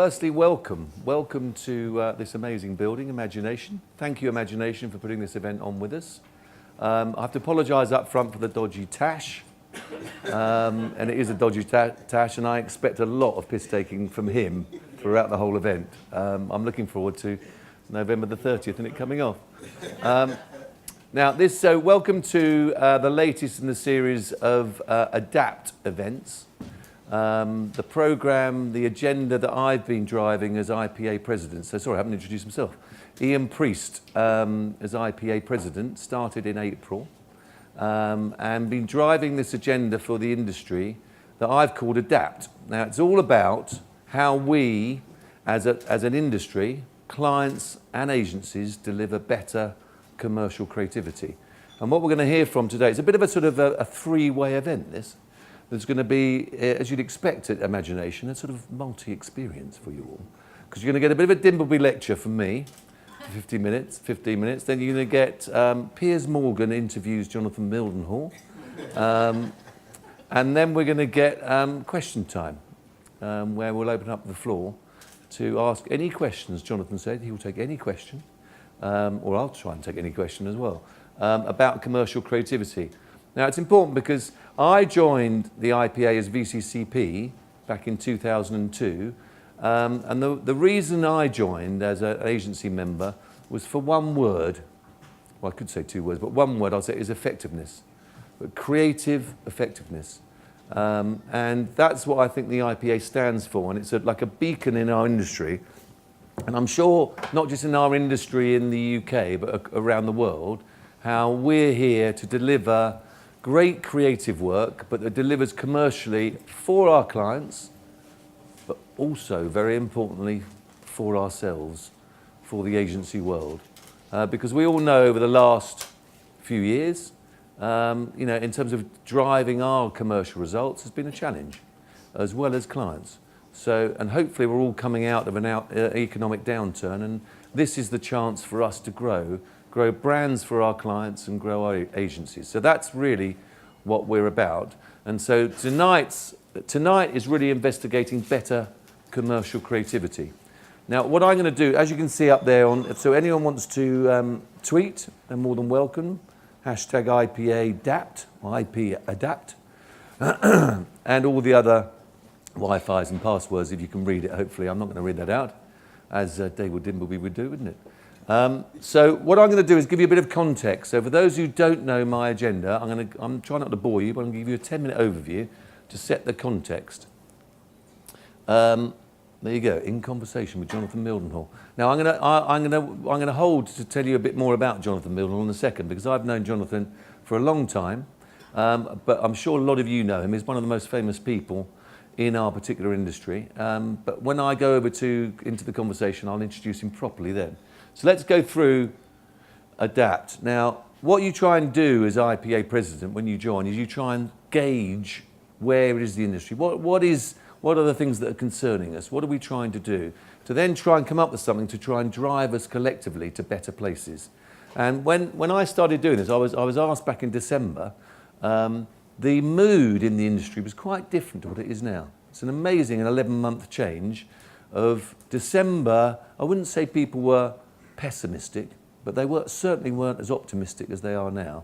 firstly, welcome. Welcome to this amazing building, Imagination. Thank you, Imagination, for putting this event on with us. I have to apologise up front for the dodgy tash. And it is a dodgy tash, and I expect a lot of piss-taking from him throughout the whole event. I'm looking forward to November the 30th and it coming off. So welcome to the latest in the series of Adapt events. The programme, the agenda that I've been driving as IPA President. So sorry, I haven't introduced myself. Ian Priest, as IPA President, started in April and been driving this agenda for the industry that I've called Adapt. Now, it's all about how we, as an industry, clients and agencies, deliver better commercial creativity. And what we're going to hear from today, it's a bit of a three-way event, this. There's going to be, as you'd expect at Imagination, a sort of multi-experience for you all. Because you're going to get a bit of a Dimbleby lecture from me for 15 minutes. Then you're going to get Piers Morgan interviews Jonathan Mildenhall. And then we're going to get question time, where we'll open up the floor to ask any questions. Jonathan said he will take any question, or I'll try and take any question as well, about commercial creativity. Now, it's important because I joined the IPA as VCCP back in 2002, and the reason I joined as an agency member was for one word. Well, I could say two words, but one word I'll say is effectiveness, but creative effectiveness. And that's what I think the IPA stands for, and it's like a beacon in our industry. And I'm sure not just in our industry in the UK, but around the world, how we're here to deliver great creative work, but that delivers commercially for our clients, but also, very importantly, for ourselves, for the agency world. Because we all know over the last few years, in terms of driving our commercial results, has been a challenge, as well as clients. So, and hopefully we're all coming out of an economic downturn, and this is the chance for us to grow brands for our clients and grow our agencies. So that's really what we're about. And so tonight is really investigating better commercial creativity. Now, what I'm going to do, as you can see up there, so anyone wants to tweet, they're more than welcome. Hashtag IPADapt, or IPAdapt, and all the other Wi-Fi's and passwords, if you can read it, hopefully. I'm not going to read that out, as David Dimbleby would do, wouldn't it? So what I'm going to do is give you a bit of context. So for those who don't know my agenda, I'm trying not to bore you, but I'm going to give you a 10-minute overview to set the context. There you go, in conversation with Jonathan Mildenhall. Now I'm going to hold to tell you a bit more about Jonathan Mildenhall in a second, because I've known Jonathan for a long time, but I'm sure a lot of you know him. He's one of the most famous people in our particular industry. But when I go over into the conversation, I'll introduce him properly then. So let's go through Adapt. Now, what you try and do as IPA President when you join is you try and gauge where it is the industry. What are the things that are concerning us? What are we trying to do? To then try and come up with something to try and drive us collectively to better places. And when I started doing this, I was asked back in December, the mood in the industry was quite different to what it is now. It's an amazing 11-month change of December. I wouldn't say people were pessimistic, but they certainly weren't as optimistic as they are now.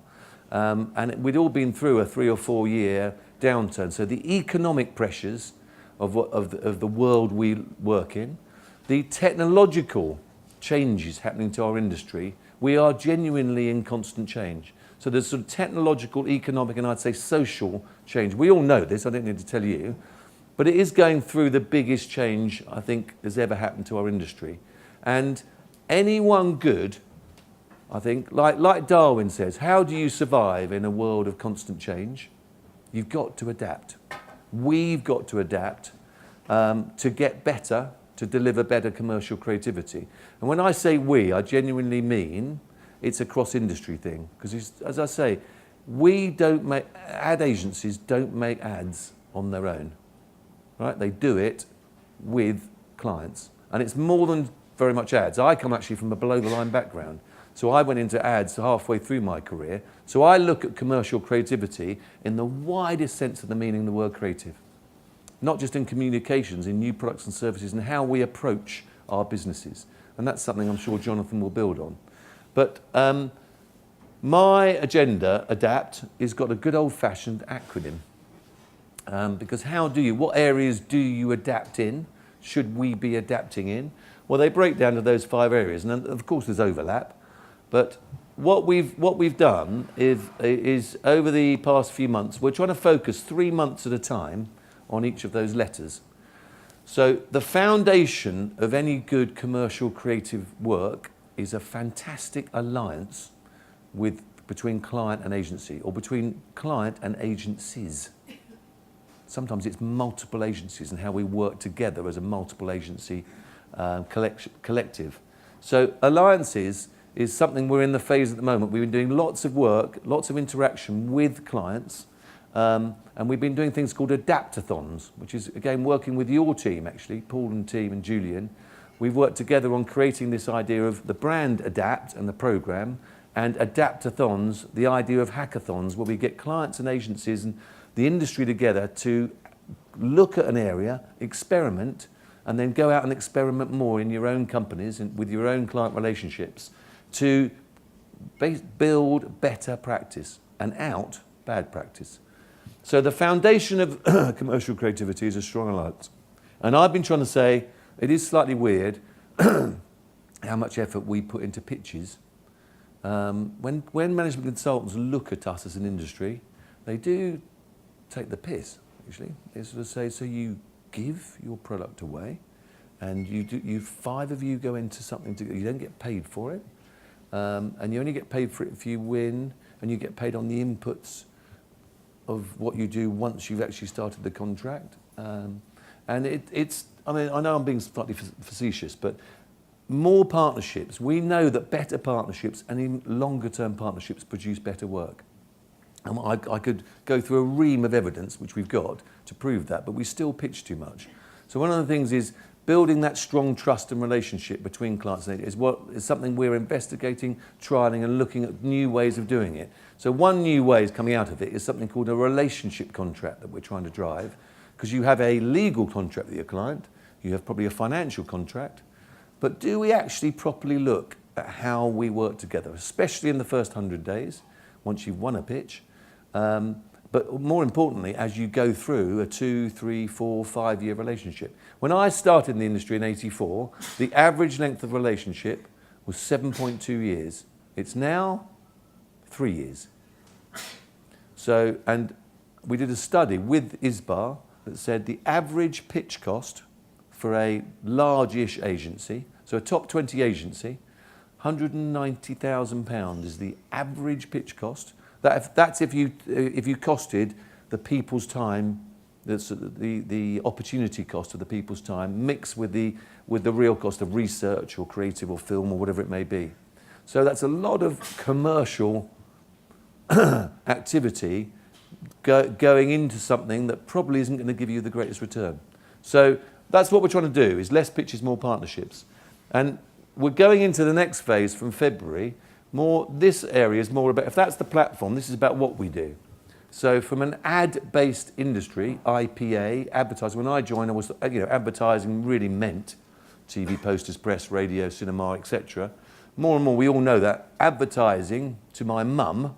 And we'd all been through a 3 or 4 year downturn. So the economic pressures of the world we work in, the technological changes happening to our industry, we are genuinely in constant change. So there's sort of technological, economic, and I'd say social change. We all know this, I don't need to tell you, but it is going through the biggest change I think has ever happened to our industry. And anyone good, I think, like Darwin says, how do you survive in a world of constant change? You've got to adapt. We've got to adapt to get better, to deliver better commercial creativity. And when I say we, I genuinely mean it's a cross-industry thing. Because as I say, ad agencies don't make ads on their own, right? They do it with clients. And it's more than very much ads. I come actually from a below-the-line background. So I went into ads halfway through my career. So I look at commercial creativity in the widest sense of the meaning of the word creative. not just in communications, in new products and services and how we approach our businesses. And that's something I'm sure Jonathan will build on. But my agenda, ADAPT, has got a good old-fashioned acronym. Because what areas do you adapt in? Should we be adapting in? Well, they break down to those 5 areas, and of course there's overlap. But what we've done is over the past few months, we're trying to focus 3 months at a time on each of those letters. So the foundation of any good commercial creative work is a fantastic alliance between client and agency, or between client and agencies. Sometimes it's multiple agencies and how we work together as a multiple agency collective. So alliances is something we're in the phase at the moment. We've been doing lots of work, lots of interaction with clients, and we've been doing things called Adaptathons, which is, again, working with your team, actually, Paul and team and Julian. We've worked together on creating this idea of the brand Adapt and the program, and Adaptathons, the idea of hackathons, where we get clients and agencies and the industry together to look at an area, experiment, and then go out and experiment more in your own companies and with your own client relationships to build better practice and out bad practice. So the foundation of commercial creativity is a strong alliance. And I've been trying to say, it is slightly weird how much effort we put into pitches. When management consultants look at us as an industry, they do take the piss, actually. They sort of say, so you give your product away, and you 5 of you go into something you don't get paid for it, and you only get paid for it if you win, and you get paid on the inputs of what you do once you've actually started the contract. And I know I'm being slightly facetious, but more partnerships. We know that better partnerships and even longer term partnerships produce better work. And I could go through a ream of evidence, which we've got, to prove that, but we still pitch too much. So one of the things is building that strong trust and relationship between clients and agents is something we're investigating, trialing, and looking at new ways of doing it. So one new way is coming out of it is something called a relationship contract that we're trying to drive, because you have a legal contract with your client, you have probably a financial contract, but do we actually properly look at how we work together, especially in the first 100 days, once you've won a pitch? But more importantly, as you go through a 2, 3, 4, 5 year relationship. When I started in the industry in '84, the average length of relationship was 7.2 years. It's now 3 years. So, and we did a study with ISBA that said the average pitch cost for a large-ish agency, so a top 20 agency, £190,000 is the average pitch cost. That's if you costed the people's time, the opportunity cost of the people's time, mixed with the real cost of research or creative or film or whatever it may be. So that's a lot of commercial activity going into something that probably isn't going to give you the greatest return. So that's what we're trying to do, is less pitches, more partnerships. And we're going into the next phase from February. This area is more about, if that's the platform, this is about what we do. So from an ad-based industry, IPA, advertising, when I joined, advertising really meant TV, posters, press, radio, cinema, etc. More and more, we all know that advertising, to my mum,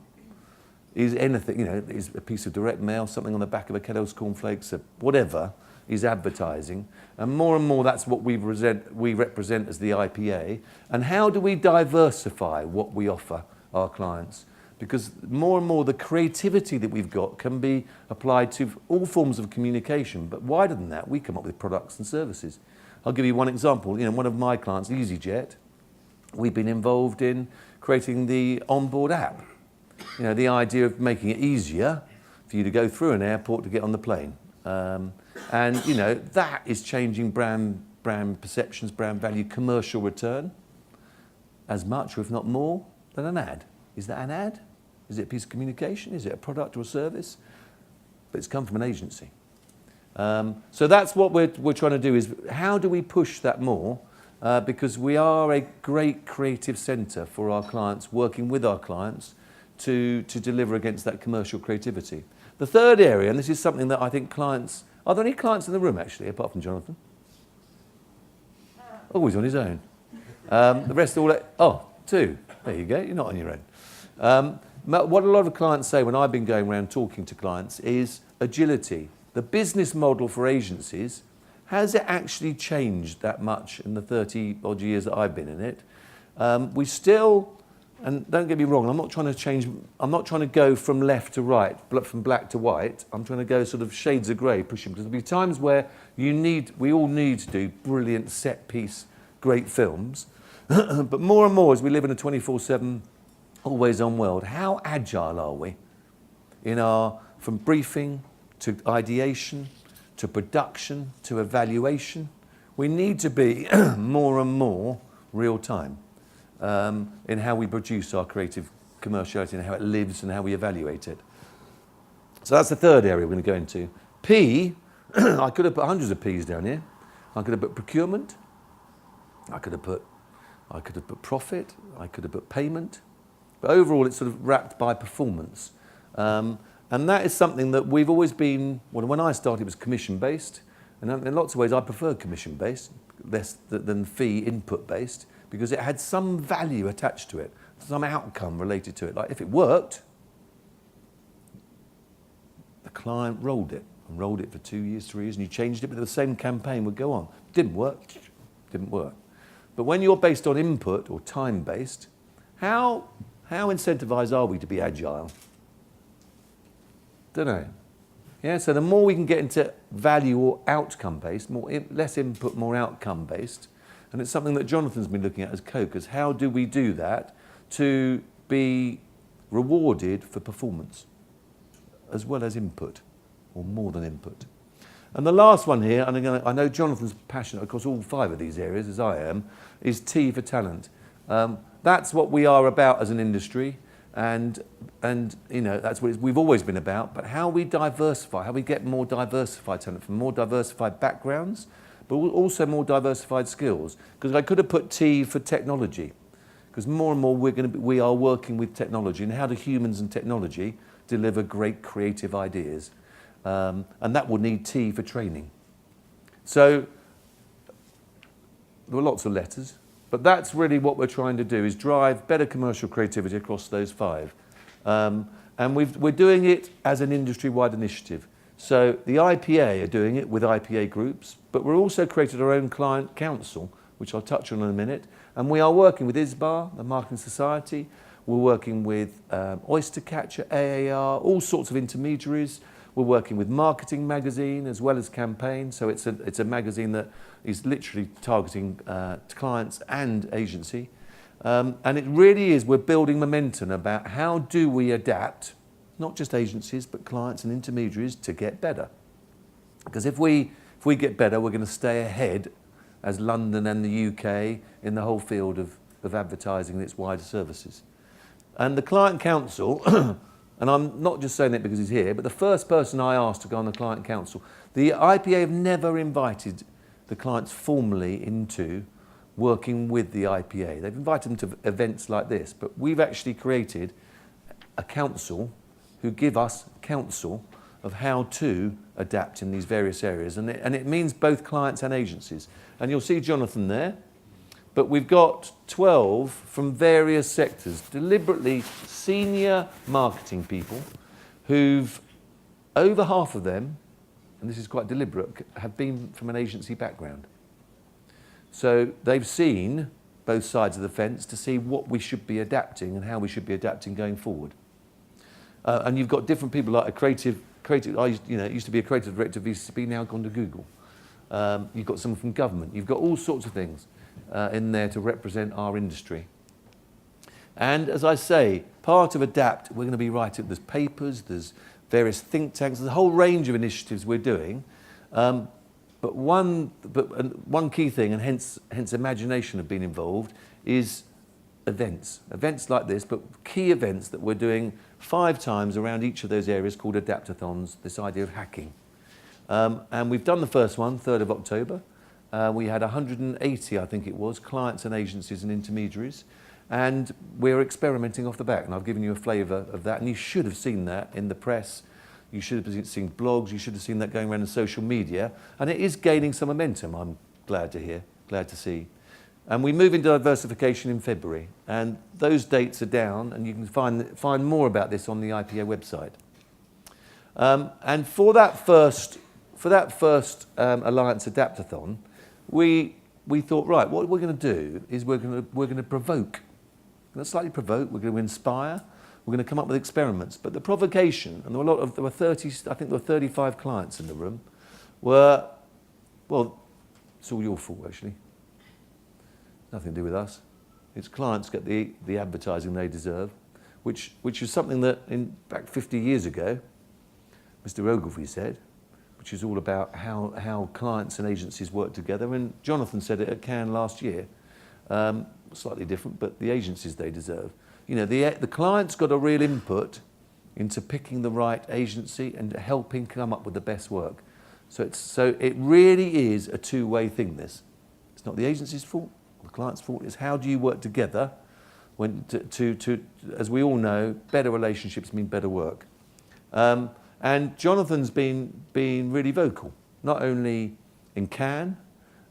is anything, is a piece of direct mail, something on the back of a Kellogg's cornflakes, whatever, is advertising. And more that's what we represent as the IPA. And how do we diversify what we offer our clients? Because more and more the creativity that we've got can be applied to all forms of communication, but wider than that, we come up with products and services. I'll give you one example. One of my clients, EasyJet, we've been involved in creating the onboard app. The idea of making it easier for you to go through an airport to get on the plane. And that is changing brand perceptions, brand value, commercial return as much, or if not more, than an ad. Is that an ad? Is it a piece of communication? Is it a product or a service? But it's come from an agency. So that's what we're trying to do, is how do we push that more? Because we are a great creative centre for our clients, working with our clients to deliver against that commercial creativity. The third area, and this is something that I think clients Are there any clients in the room, actually, apart from Jonathan? Oh, he's on his own. The rest all... Oh, two. There you go. You're not on your own. What a lot of clients say when I've been going around talking to clients is agility. The business model for agencies, has it actually changed that much in the 30-odd years that I've been in it? We still... And don't get me wrong, I'm not trying to go from left to right, from black to white. I'm trying to go sort of shades of grey, pushing, because there'll be times where we all need to do brilliant set piece, great films. But more and more, as we live in a 24/7, always on world, how agile are we from briefing to ideation, to production, to evaluation? We need to be more and more real time. In how we produce our creative commerciality and how it lives and how we evaluate it. So that's the third area we're going to go into. P, I could have put hundreds of P's down here. I could have put procurement. I could have put profit. I could have put payment. But overall, it's sort of wrapped by performance. And that is something that we've always been, well, when I started, it was commission-based. And in lots of ways, I prefer commission-based, less than fee input-based, because it had some value attached to it, some outcome related to it. Like if it worked, the client rolled it for 2 years, 3 years, and you changed it, but the same campaign would go on. Didn't work. But when you're based on input or time-based, how incentivized are we to be agile? Don't know. Yeah, so the more we can get into value or outcome-based, less input, more outcome-based, and it's something that Jonathan's been looking at as Coke, as how do we do that to be rewarded for performance, as well as input, or more than input. And the last one here, and I know Jonathan's passionate across all 5 of these areas, as I am, is T for talent. That's what we are about as an industry, and that's what we've always been about, but how we diversify, how we get more diversified talent from more diversified backgrounds, but also more diversified skills. Because I could have put T for technology, because more and more we are working with technology, and how do humans and technology deliver great creative ideas? And that will need T for training. So there are lots of letters, but that's really what we're trying to do, is drive better commercial creativity across those 5. And we're doing it as an industry-wide initiative. So the IPA are doing it with IPA groups, but we're also created our own client council, which I'll touch on in a minute. And we are working with ISBA, the Marketing Society. We're working with Oystercatcher, AAR, all sorts of intermediaries. We're working with Marketing Magazine as well as Campaign. So it's a magazine that is literally targeting clients and agency. And it really is, we're building momentum about how do we adapt, not just agencies, but clients and intermediaries to get better. Because if we get better, we're going to stay ahead as London and the UK in the whole field of advertising and its wider services. And the Client Council, and I'm not just saying that because he's here, but the first person I asked to go on the Client Council, the IPA have never invited the clients formally into working with the IPA. They've invited them to events like this, but we've actually created a council who give us counsel of how to adapt in these various areas. And it means both clients and agencies. And you'll see Jonathan there, but we've got 12 from various sectors, deliberately senior marketing people who've, over half of them, and this is quite deliberate, have been from an agency background. So they've seen both sides of the fence to see what we should be adapting and how we should be adapting going forward. And you've got different people like a creative. I used to be a creative director of VCB, now gone to Google. You've got someone from government. You've got all sorts of things in there to represent our industry. And as I say, part of Adapt, we're going to be writing. There's papers, there's various think tanks, there's a whole range of initiatives we're doing. But one key thing, and hence imagination have been involved, is events like this, but key events that we're doing 5 times around each of those areas called Adaptathons, this idea of hacking. And we've done the first one, 3rd of October. We had 180, I think it was, clients and agencies and intermediaries. And we're experimenting off the back, and I've given you a flavour of that, and you should have seen that in the press. You should have seen blogs. You should have seen that going around in social media. And it is gaining some momentum, I'm glad to hear, glad to see. And we move into diversification in February. And those dates are down, and you can find more about this on the IPA website. And for that first Alliance Adaptathon, we thought, right, what we're going to do is we're going to provoke. We're going to slightly provoke. We're going to inspire. We're going to come up with experiments. But the provocation, and there were 30, I think there were 35 clients in the room, were, well, it's all your fault actually. Nothing to do with us. It's clients get the advertising they deserve, which is something that back 50 years ago, Mr. Ogilvy said, which is all about how clients and agencies work together. And Jonathan said it at Cannes last year, slightly different, but the agencies they deserve. You know, the client's got a real input into picking the right agency and helping come up with the best work. So it really is a two-way thing, this. It's not the agency's fault, the client's fault. It's how do you work together when to as we all know, better relationships mean better work. And Jonathan's been really vocal, not only in Cannes,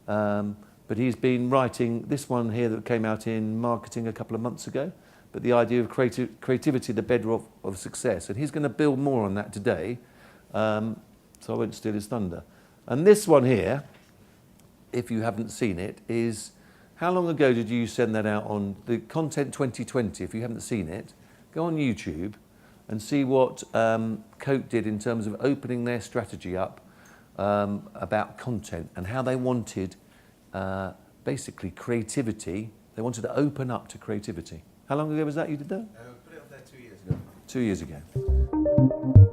but he's been writing this one here that came out in Marketing a couple of months ago, but the idea of creativity, the bedrock of success. And he's going to build more on that today, so I won't steal his thunder. And this one here, if you haven't seen it, is how long ago did you send that out on the Content 2020? If you haven't seen it, go on YouTube and see what Coke did in terms of opening their strategy up about content and how they wanted basically creativity. They wanted to open up to creativity. How long ago was that you did that? Put it up there 2 years ago. 2 years ago.